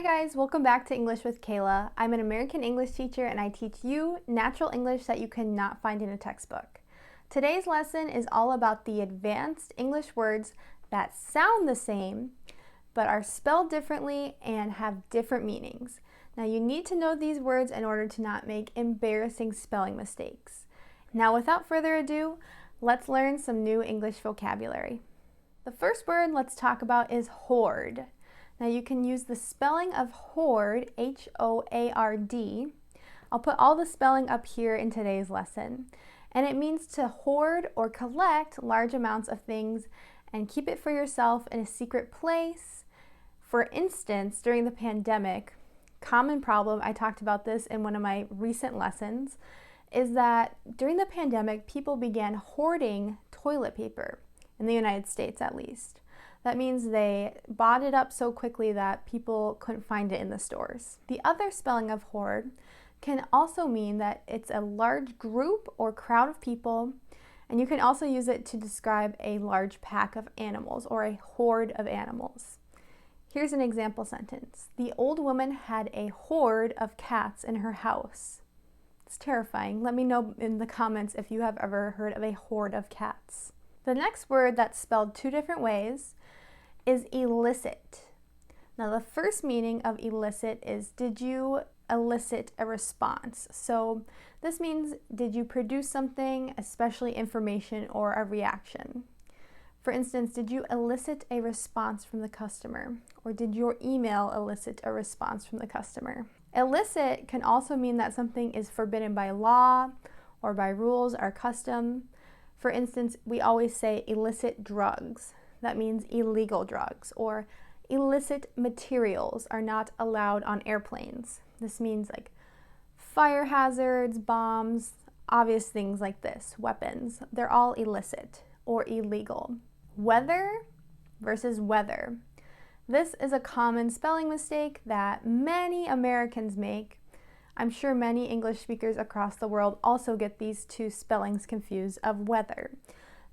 Hi guys, welcome back to English with Kayla. I'm an American English teacher and I teach you natural English that you cannot find in a textbook. Today's lesson is all about the advanced English words that sound the same but are spelled differently and have different meanings. Now you need to know these words in order to not make embarrassing spelling mistakes. Now without further ado, let's learn some new English vocabulary. The first word let's talk about is hoard. Now you can use the spelling of Hoard, H-O-A-R-D. I'll put all the spelling up here in today's lesson. And it means to hoard or collect large amounts of things and keep it for yourself in a secret place. For instance, during the pandemic, common problem, I talked about this in one of my recent lessons, is that during the pandemic, people began hoarding toilet paper, in the United States at least. That means they bought it up so quickly that people couldn't find it in the stores. The other spelling of hoard can also mean that it's a large group or crowd of people, and you can also use it to describe a large pack of animals or a horde of animals. Here's an example sentence. The old woman had a horde of cats in her house. It's terrifying. Let me know in the comments if you have ever heard of a horde of cats. The next word that's spelled two different ways is illicit. Now the first meaning of illicit is did you elicit a response? So this means did you produce something, especially information or a reaction? For instance, did you elicit a response from the customer? Or did your email elicit a response from the customer? Illicit can also mean that something is forbidden by law or by rules or custom. For instance, we always say illicit drugs. That means illegal drugs, or illicit materials are not allowed on airplanes. This means like fire hazards, bombs, obvious things like this, weapons. They're all illicit or illegal. Weather versus weather. This is a common spelling mistake that many Americans make. I'm sure many English speakers across the world also get these two spellings confused of weather.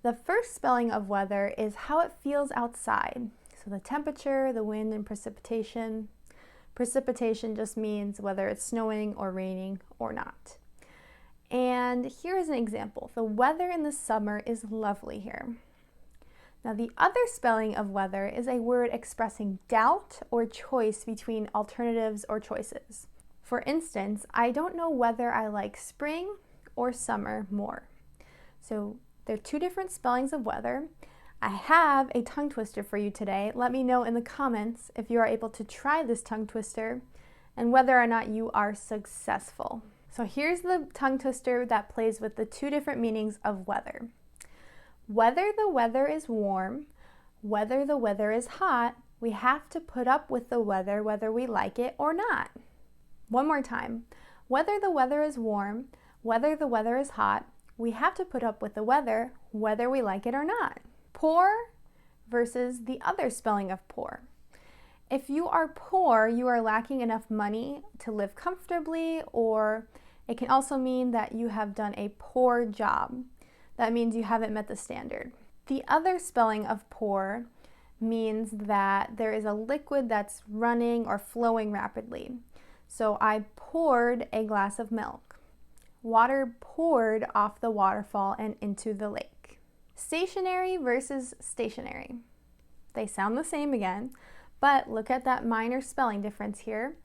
The first spelling of weather is how it feels outside. So the temperature, the wind, and precipitation. Precipitation just means whether it's snowing or raining or not. And here is an example. The weather in the summer is lovely here. Now the other spelling of weather is a word expressing doubt or choice between alternatives or choices. For instance, I don't know whether I like spring or summer more. So there are two different spellings of weather. I have a tongue twister for you today. Let me know in the comments if you are able to try this tongue twister and whether or not you are successful. So here's the tongue twister that plays with the two different meanings of weather. Whether the weather is warm, whether the weather is hot, we have to put up with the weather whether we like it or not. One more time. Whether the weather is warm, whether the weather is hot, we have to put up with the weather whether we like it or not. Poor versus the other spelling of poor. If you are poor, you are lacking enough money to live comfortably, or it can also mean that you have done a poor job. That means you haven't met the standard. The other spelling of poor means that there is a liquid that's running or flowing rapidly. So I poured a glass of milk. Water poured off the waterfall and into the lake. Stationery versus stationary. They sound the same again, but look at that minor spelling difference here.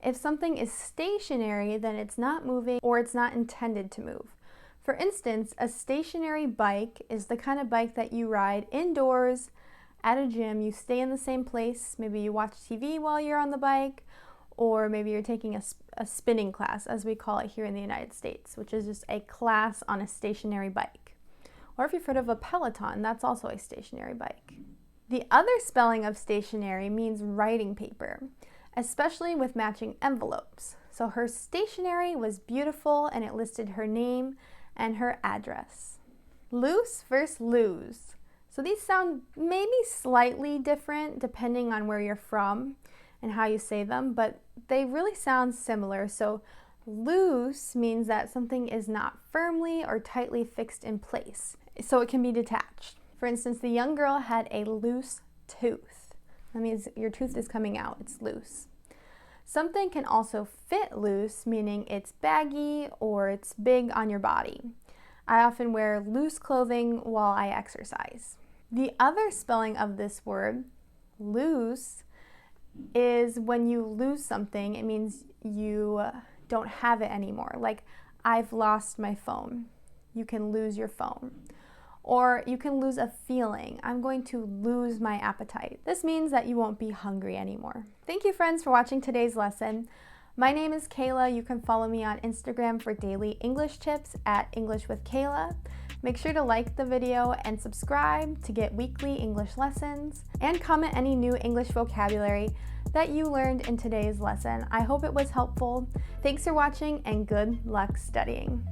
If something is stationary, then it's not moving or it's not intended to move. For instance, a stationary bike is the kind of bike that you ride indoors at a gym. You stay in the same place. Maybe you watch TV while you're on the bike, or maybe you're taking a spinning class, as we call it here in the United States, which is just a class on a stationary bike. Or if you've heard of a Peloton, that's also a stationary bike. The other spelling of stationery means writing paper, especially with matching envelopes. So her stationery was beautiful and it listed her name and her address. Loose versus lose. So these sound maybe slightly different depending on where you're from and how you say them, but they really sound similar. So loose means that something is not firmly or tightly fixed in place, so it can be detached. For instance, the young girl had a loose tooth. That means your tooth is coming out, it's loose. Something can also fit loose, meaning it's baggy or it's big on your body. I often wear loose clothing while I exercise. The other spelling of this word, loose, is when you lose something. It means you don't have it anymore. Like, I've lost my phone. You can lose your phone. Or you can lose a feeling. I'm going to lose my appetite. This means that you won't be hungry anymore. Thank you, friends, for watching today's lesson. My name is Kayla. You can follow me on Instagram for daily English tips at English with Kayla. Make sure to like the video and subscribe to get weekly English lessons, and comment any new English vocabulary that you learned in today's lesson. I hope it was helpful. Thanks for watching and good luck studying.